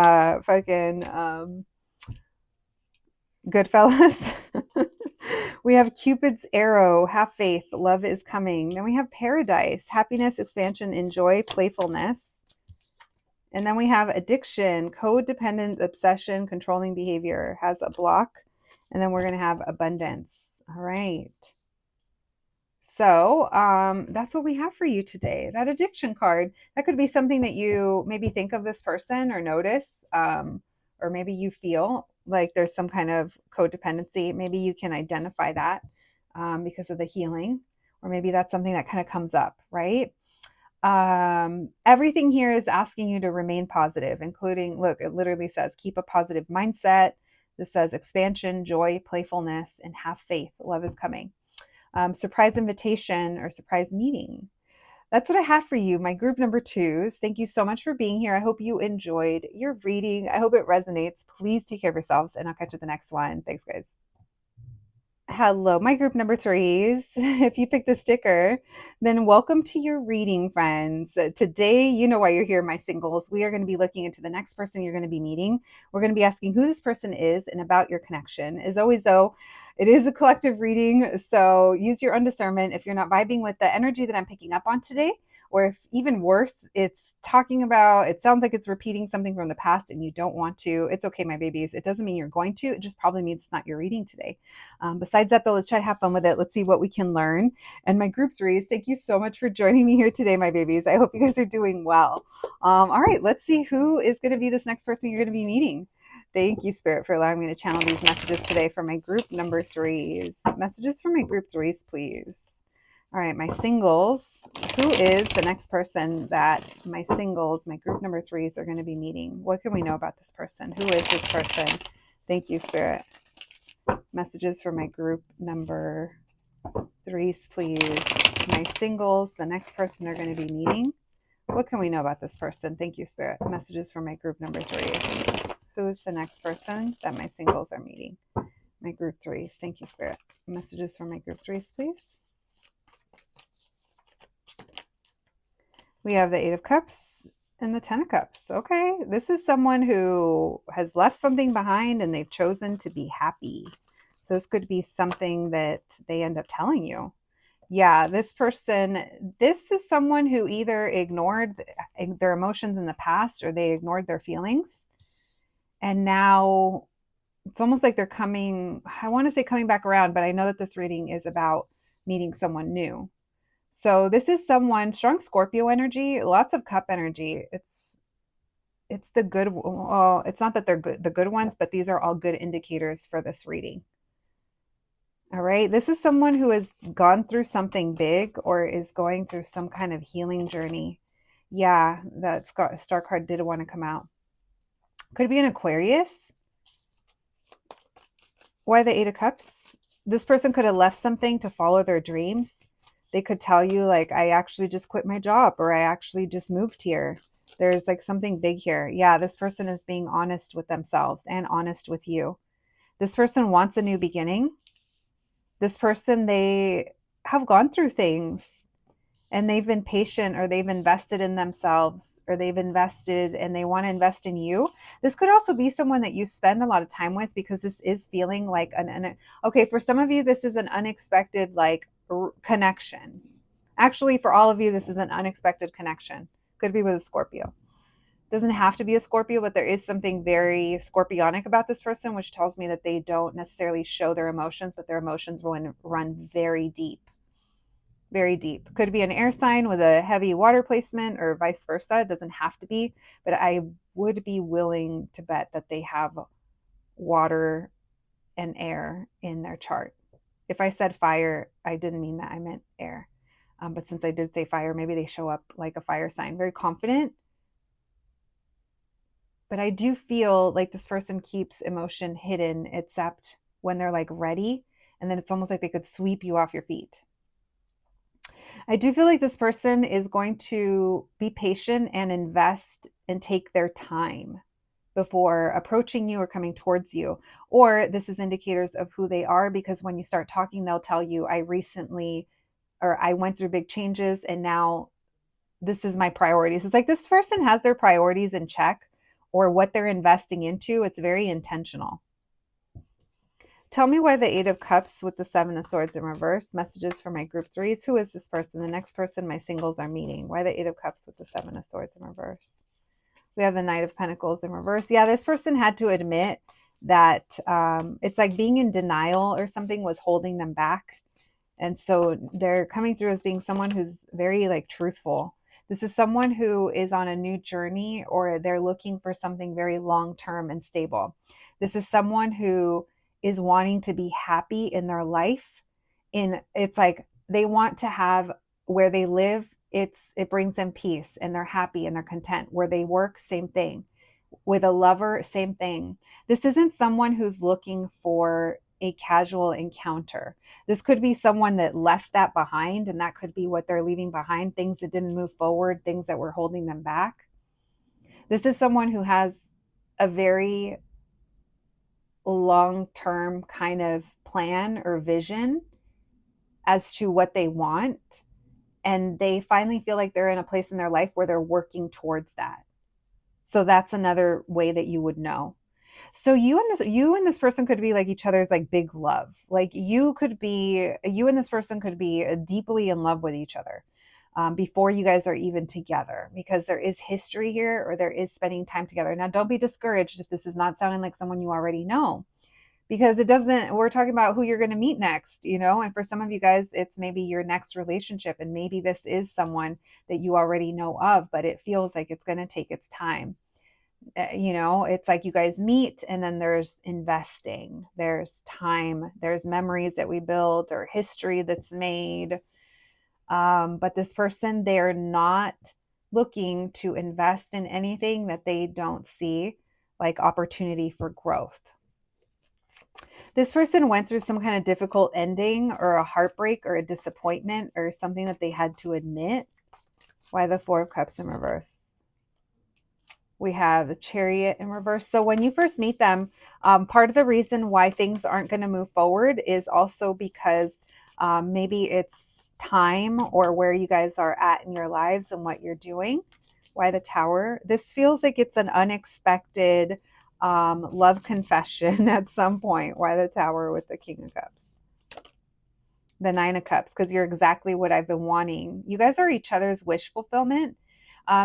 Goodfellas? We have Cupid's arrow, have faith, love is coming. Then we have paradise, happiness, expansion, enjoy, playfulness. And then we have addiction, codependent, obsession, controlling behavior, has a block. And then we're going to have abundance. All right. So that's what we have for you today. That addiction card, that could be something that you maybe think of this person or notice, or maybe you feel like there's some kind of codependency. Maybe you can identify that because of the healing, or maybe that's something that kind of comes up, right? Everything here is asking you to remain positive, including, look, it literally says keep a positive mindset. This says expansion, joy, playfulness, and have faith. Love is coming. Surprise invitation or surprise meeting. That's what I have for you, my group number 2s. Thank you so much for being here. I hope you enjoyed your reading. I hope it resonates. Please take care of yourselves, and I'll catch you at the next one. Thanks, guys. Hello, my group number 3s. If you picked the sticker, then welcome to your reading, friends. Today, you know why you're here, my singles. We are going to be looking into the next person you're going to be meeting. We're going to be asking who this person is and about your connection. As always, though, it is a collective reading, so use your own discernment. If you're not vibing with the energy that I'm picking up on today, or if even worse, it's talking about, it sounds like it's repeating something from the past and you don't want to, it's okay, my babies. It doesn't mean you're going to, it just probably means it's not your reading today. Besides that, though, let's try to have fun with it. Let's see what we can learn. And my group 3s, thank you so much for joining me here today, my babies. I hope you guys are doing well. All right, let's see who is going to be this next person you're going to be meeting. Thank you, Spirit, for allowing me to channel these messages today for my group number 3s. Messages for my group 3s, please. All right, my singles. Who is the next person that my singles, my group number 3s, are going to be meeting? What can we know about this person? Who is this person? Thank you, Spirit. Messages for my group number 3s, please. My singles, the next person they're going to be meeting. What can we know about this person? Thank you, Spirit. Messages for my group number 3s. Who is the next person that my singles are meeting? My group 3s. Thank you, Spirit. Messages for my group 3s, please. We have the 8 of Cups and the 10 of Cups. Okay, this is someone who has left something behind and they've chosen to be happy. So this could be something that they end up telling you. Yeah, this person, this is someone who either ignored their emotions in the past or they ignored their feelings. And now it's almost like they're coming, I want to say coming back around, but I know that this reading is about meeting someone new. So this is someone, strong Scorpio energy, lots of cup energy. It's the good, well, it's not that they're good, the good ones, but these are all good indicators for this reading. All right. This is someone who has gone through something big or is going through some kind of healing journey. Yeah, that star card did want to come out. Could be an Aquarius. Why the 8 of Cups? This person could have left something to follow their dreams. They could tell you, like, I actually just quit my job, or I actually just moved here. There's like something big here. Yeah, this person is being honest with themselves and honest with you. This person wants a new beginning. This person, they have gone through things and they've been patient, or they've invested in themselves, or they've invested and they want to invest in you. This could also be someone that you spend a lot of time with, because this is feeling like okay, for some of you, this is an unexpected like connection. Actually, for all of you, this is an unexpected connection. Could be with a Scorpio. Doesn't have to be a Scorpio, but there is something very scorpionic about this person, which tells me that they don't necessarily show their emotions, but their emotions run very deep. Very deep. Could be an air sign with a heavy water placement, or vice versa. It doesn't have to be, but I would be willing to bet that they have water and air in their chart. If I said fire, I didn't mean that. I meant air. But since I did say fire, maybe they show up like a fire sign, very confident. But I do feel like this person keeps emotion hidden, except when they're like ready. And then it's almost like they could sweep you off your feet. I do feel like this person is going to be patient and invest and take their time before approaching you or coming towards you. Or this is indicators of who they are, because when you start talking, they'll tell you, I went through big changes and now this is my priorities. It's like this person has their priorities in check, or what they're investing into. It's very intentional. Tell me why the Eight of Cups with the Seven of Swords in reverse. Messages for my group threes. Who is this person? The next person my singles are meeting. Why the Eight of Cups with the Seven of Swords in reverse? We have the Knight of Pentacles in reverse. Yeah, this person had to admit that it's like being in denial or something was holding them back. And so they're coming through as being someone who's very like truthful. This is someone who is on a new journey, or they're looking for something very long-term and stable. This is someone who is wanting to be happy in their life. It's like they want to have where they live, it brings them peace and they're happy and they're content. Where they work, same thing. With a lover, same thing. This isn't someone who's looking for a casual encounter. This could be someone that left that behind, and that could be what they're leaving behind, things that didn't move forward, things that were holding them back. This is someone who has a very long-term kind of plan or vision as to what they want, and they finally feel like they're in a place in their life where they're working towards that. So that's another way that you would know. So you and this person could be like each other's like big love. Like you and this person could be deeply in love with each other before you guys are even together, because there is history here, or there is spending time together. Now, don't be discouraged if this is not sounding like someone you already know, because it doesn't. We're talking about who you're going to meet next, and for some of you guys, it's maybe your next relationship, and maybe this is someone that you already know of, but it feels like it's going to take its time. It's like you guys meet, and then there's investing, there's time, there's memories that we build, or history that's made. But this person, they're not looking to invest in anything that they don't see like opportunity for growth. This person went through some kind of difficult ending, or a heartbreak, or a disappointment, or something that they had to admit. Why the Four of Cups in reverse? We have the Chariot in reverse. So when you first meet them, part of the reason why things aren't going to move forward is also because maybe it's time, or where you guys are at in your lives and what you're doing. Why the Tower? This feels like it's an unexpected love confession at some point. Why the Tower with the King of Cups? The Nine of Cups, because you're exactly what I've been wanting. You guys are each other's wish fulfillment.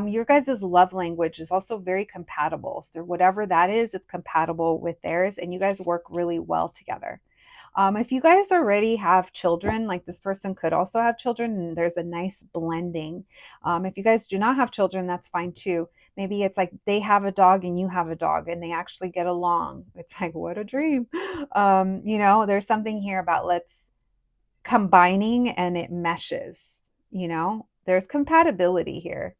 Your guys' love language is also very compatible. So whatever that is, it's compatible with theirs, and you guys work really well together. If you guys already have children, like this person could also have children, and there's a nice blending. If you guys do not have children, that's fine too. Maybe it's like they have a dog and you have a dog, and they actually get along. It's like, what a dream. There's something here about let's combining, and it meshes. There's compatibility here.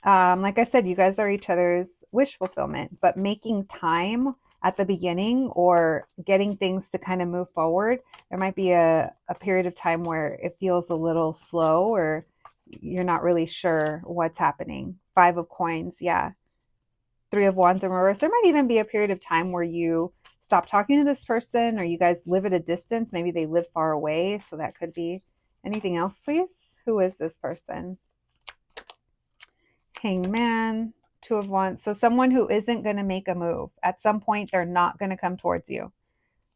Like I said, you guys are each other's wish fulfillment, but making time at the beginning, or getting things to kind of move forward, there might be a period of time where it feels a little slow, or you're not really sure what's happening. Five of Coins, yeah. Three of Wands in reverse. There might even be a period of time where you stop talking to this person, or you guys live at a distance. Maybe they live far away, so that could be. Anything else, please? Who is this person? Hangman, Two of Wands. So someone who isn't going to make a move. At some point, they're not going to come towards you.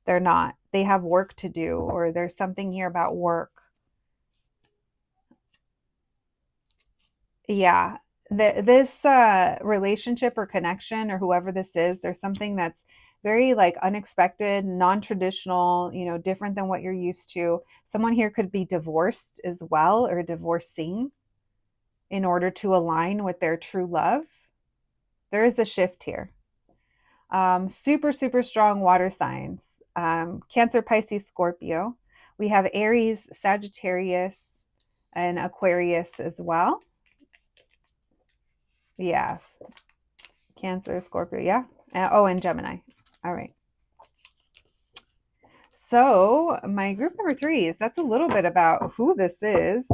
They're not. They have work to do, or there's something here about work. Yeah. This relationship or connection, or whoever this is, there's something that's very like unexpected, non-traditional, different than what you're used to. Someone here could be divorced as well, or divorcing, in order to align with their true love. There is a shift here. Super, super strong water signs. Cancer, Pisces, Scorpio. We have Aries, Sagittarius, and Aquarius as well. Yeah. Cancer, Scorpio. Yeah. And Gemini. All right. So my group number 3 is, that's a little bit about who this is.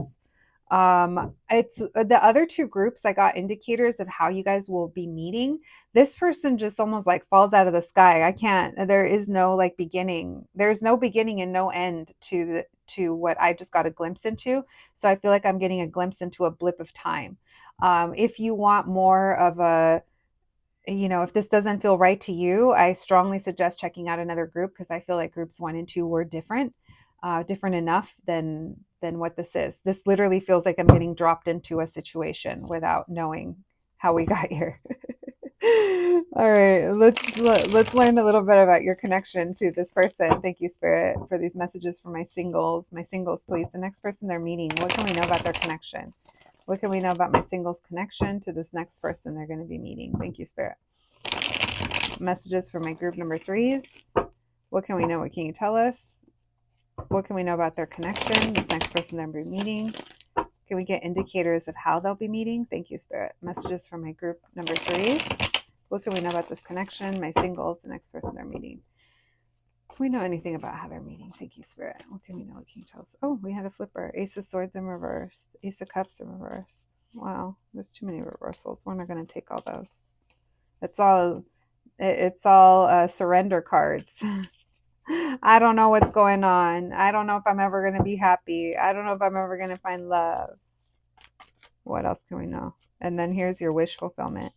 It's the other two groups. I got indicators of how you guys will be meeting. This person just almost like falls out of the sky. There is no like beginning. There's no beginning and no end to what I just got a glimpse into. So I feel like I'm getting a glimpse into a blip of time. If you want more of if this doesn't feel right to you, I strongly suggest checking out another group, because I feel like groups 1 and 2 were different, different enough than what this is. This literally feels like I'm getting dropped into a situation without knowing how we got here. All right, let's learn a little bit about your connection to this person. Thank you, Spirit, for these messages for my singles. My singles, please. The next person they're meeting, what can we know about their connection? What can we know about my singles connection to this next person they're going to be meeting? Thank you, Spirit. Messages for my group number 3s. What can we know? What can you tell us? What can we know about their connection, this next person they'll be meeting? Can we get indicators of how they'll be meeting? Thank you, Spirit. Messages for my group number 3s. What can we know about this connection, my singles, the next person they're meeting? Can we know anything about how they're meeting? Thank you, Spirit. What can we know? What can you tell us? Oh, we had a flipper. Ace of Swords in reverse. Ace of Cups in reverse. Wow, there's too many reversals. We're not going to take all those. It's all surrender cards. I don't know what's going on. I don't know if I'm ever going to be happy. I don't know if I'm ever going to find love. What else can we know? And then here's your wish fulfillment.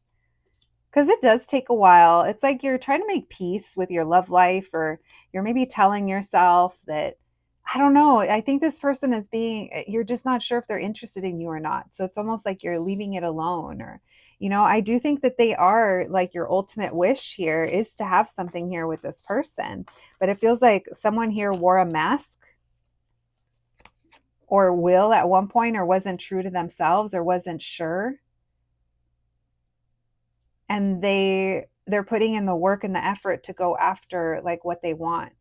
Because it does take a while. It's like you're trying to make peace with your love life, or you're maybe telling yourself that, I don't know, I think this person is you're just not sure if they're interested in you or not. So it's almost like you're leaving it alone. Or, I do think that they are, like, your ultimate wish here is to have something here with this person. But it feels like someone here wore a mask, or will at one point, or wasn't true to themselves, or wasn't sure. And they're putting in the work and the effort to go after, like, what they want.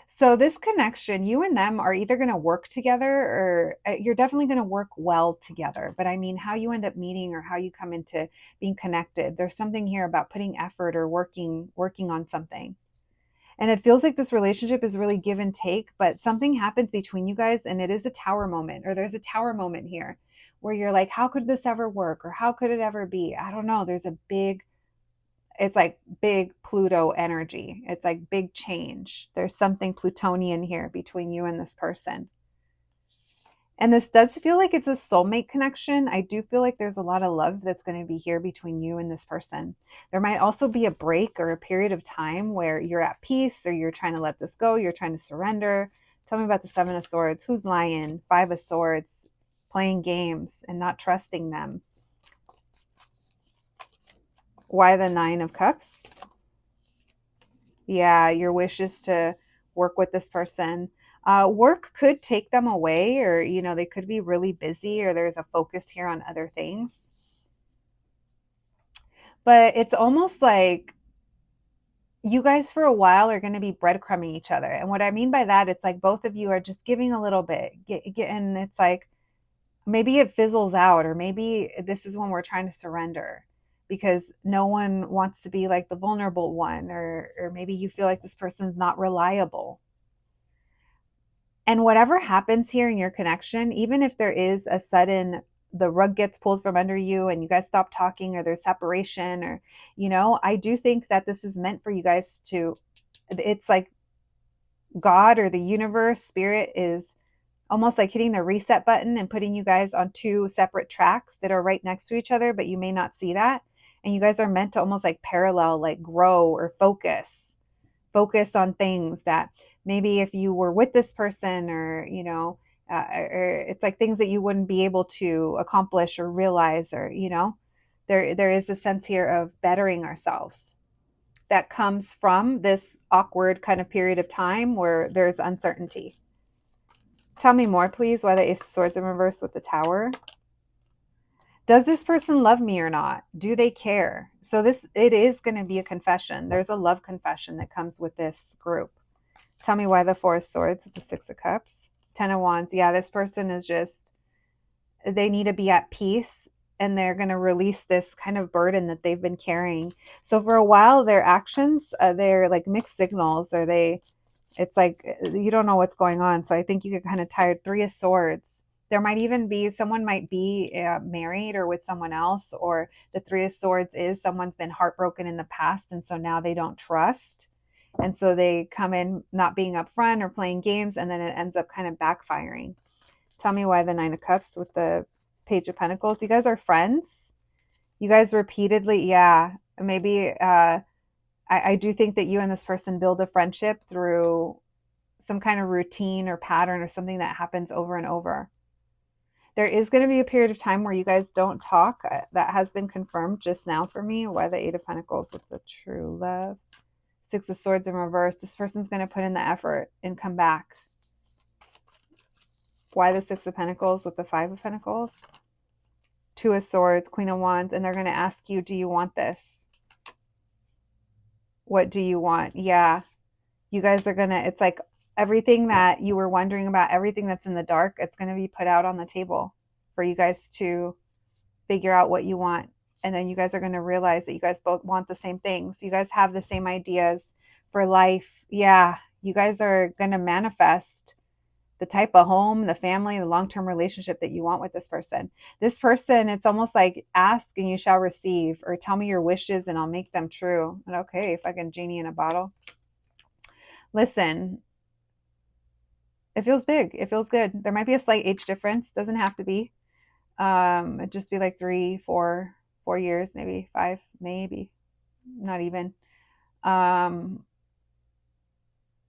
So this connection, you and them are either going to work together, or you're definitely going to work well together. But I mean, how you end up meeting or how you come into being connected, there's something here about putting effort or working on something. And it feels like this relationship is really give and take, but something happens between you guys, and it is a tower moment, or there's a tower moment here where you're like, how could this ever work? Or how could it ever be? I don't know. It's like big Pluto energy. It's like big change. There's something Plutonian here between you and this person. And this does feel like it's a soulmate connection. I do feel like there's a lot of love that's going to be here between you and this person. There might also be a break or a period of time where you're at peace, or you're trying to let this go. You're trying to surrender. Tell me about the 7 of Swords. Who's lying? 5 of Swords. Playing games and not trusting them. Why the 9 of Cups? Yeah, your wish is to work with this person. Work could take them away, or, they could be really busy, or there's a focus here on other things. But it's almost like you guys for a while are going to be breadcrumbing each other. And what I mean by that, it's like both of you are just giving a little bit. And it's like maybe it fizzles out, or maybe this is when we're trying to surrender, because no one wants to be like the vulnerable one, or maybe you feel like this person's not reliable. And whatever happens here in your connection, even if there is a sudden, the rug gets pulled from under you and you guys stop talking, or there's separation, or, I do think that this is meant for you guys it's like God or the universe, spirit is almost like hitting the reset button and putting you guys on 2 separate tracks that are right next to each other, but you may not see that. And you guys are meant to almost like parallel, like grow or focus on things that maybe if you were with this person, or, or it's like things that you wouldn't be able to accomplish or realize, or, there is a sense here of bettering ourselves that comes from this awkward kind of period of time where there's uncertainty. Tell me more, please. Why the Ace of Swords in reverse with the Tower? Does this person love me or not? Do they care? So it is going to be a confession. There's a love confession that comes with this group. Tell me why the 4 of Swords with the 6 of Cups. 10 of Wands. Yeah, this person is they need to be at peace, and they're going to release this kind of burden that they've been carrying. So for a while, their actions, they're like mixed signals, or it's like you don't know what's going on. So I think you get kind of tired. 3 of Swords. There might even be, someone might be married or with someone else, or the 3 of Swords is someone's been heartbroken in the past, and so now they don't trust. And so they come in not being upfront or playing games, and then it ends up kind of backfiring. Tell me why the 9 of Cups with the Page of Pentacles. You guys are friends. You guys repeatedly, yeah, maybe I do think that you and this person build a friendship through some kind of routine or pattern or something that happens over and over. There is going to be a period of time where you guys don't talk. That has been confirmed just now for me. Why the Eight of Pentacles with the true love? Six of Swords in reverse. This person's going to put in the effort and come back. Why the Six of Pentacles with the Five of Pentacles? Two of Swords, Queen of Wands, and they're going to ask you, do you want this? What do you want? Yeah. You guys are going to, it's like everything that you were wondering about, everything that's in the dark, it's going to be put out on the table for you guys to figure out what you want. And then you guys are going to realize that you guys both want the same things. You guys have the same ideas for life. Yeah. You guys are going to manifest the type of home, the family, the long-term relationship that you want with this person. This person, it's almost like ask and you shall receive, or tell me your wishes and I'll make them true. And okay, fucking genie in a bottle. Listen, it feels big. It feels good. There might be a slight age difference. Doesn't have to be. It'd just be like 4 years, maybe 5, maybe not even.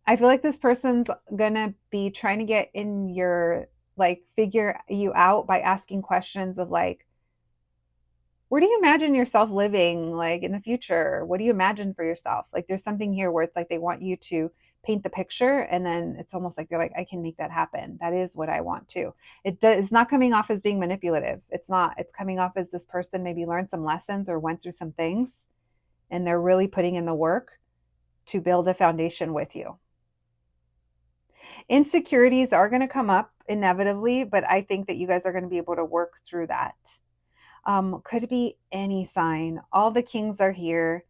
I feel like this person's gonna be trying to get in your, like, figure you out by asking questions of like, where do you imagine yourself living, like, in the future? What do you imagine for yourself? Like, there's something here where it's like they want you to paint the picture, and then it's almost like they're like, I can make that happen. That is what I want to. It's not coming off as being manipulative. It's not. It's coming off as this person maybe learned some lessons or went through some things, and they're really putting in the work to build a foundation with you. Insecurities are going to come up inevitably, but I think that you guys are going to be able to work through that. Could be any sign. All the kings are here.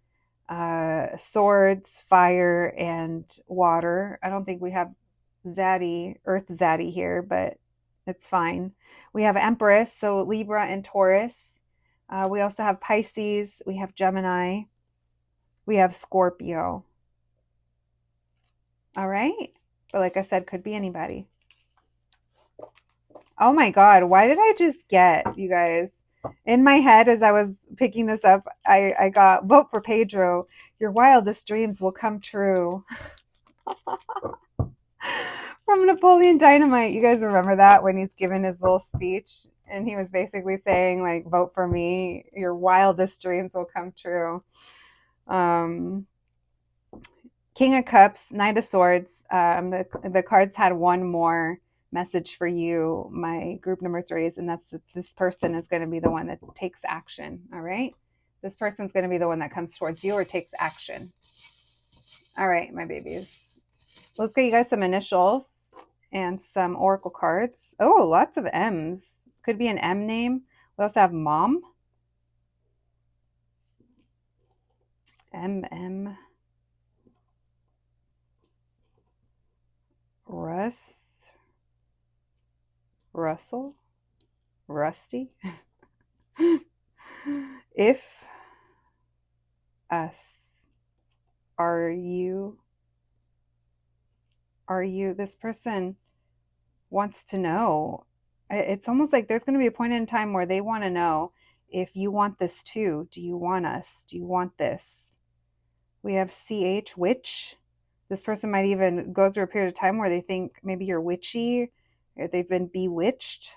Swords, fire, and water. I don't think we have Zaddy, Earth Zaddy here, but it's fine. We have Empress, so Libra and Taurus. We also have Pisces. We have Gemini. We have Scorpio. All right. But like I said, could be anybody. Oh my God. Why did I just get, you guys? In my head, as I was picking this up, I got, vote for Pedro. Your wildest dreams will come true. From Napoleon Dynamite. You guys remember that when he's giving his little speech? And he was basically saying, like, vote for me. Your wildest dreams will come true. King of Cups, Knight of Swords. The cards had one more message for you, my group number 3s, and that's that this person is going to be the one that takes action. All right. This person's going to be the one that comes towards you or takes action. All right, my babies. Let's get you guys some initials and some oracle cards. Oh, lots of M's. Could be an M name. We also have Mom. MM. Russell, Rusty. If us, are you, this person wants to know. It's almost like there's going to be a point in time where they want to know if you want this too. Do you want us? Do you want this? We have CH, witch. This person might even go through a period of time where they think maybe you're witchy, or they've been bewitched.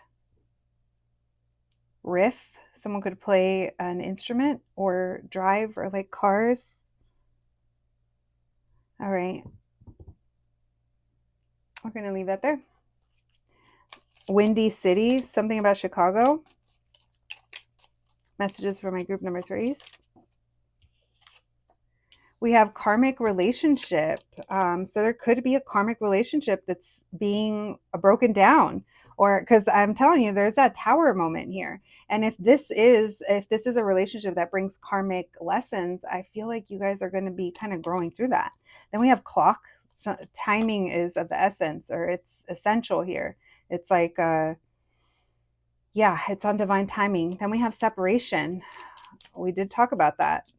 Riff. Someone could play an instrument or drive or like cars. All right. We're going to leave that there. Windy City. Something about Chicago. Messages for my group number 3s. We have karmic relationship. So there could be a karmic relationship that's being broken down, or because I'm telling you, there's that tower moment here. And if this is a relationship that brings karmic lessons, I feel like you guys are going to be kind of growing through that. Then we have clock. So timing is of the essence, or it's essential here. It's like, yeah, it's on divine timing. Then we have separation. We did talk about that.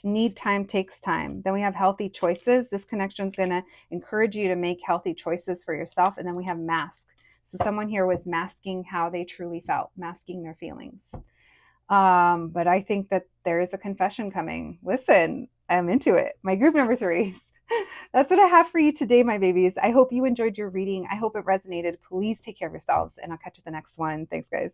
Need time takes time. Then we have healthy choices. This connection is going to encourage you to make healthy choices for yourself. And then we have mask. So someone here was masking how they truly felt, masking their feelings. But I think that there is a confession coming. Listen, I'm into it. My group number threes. That's what I have for you today, my babies. I hope you enjoyed your reading. I hope it resonated. Please take care of yourselves, and I'll catch you the next one. Thanks, guys.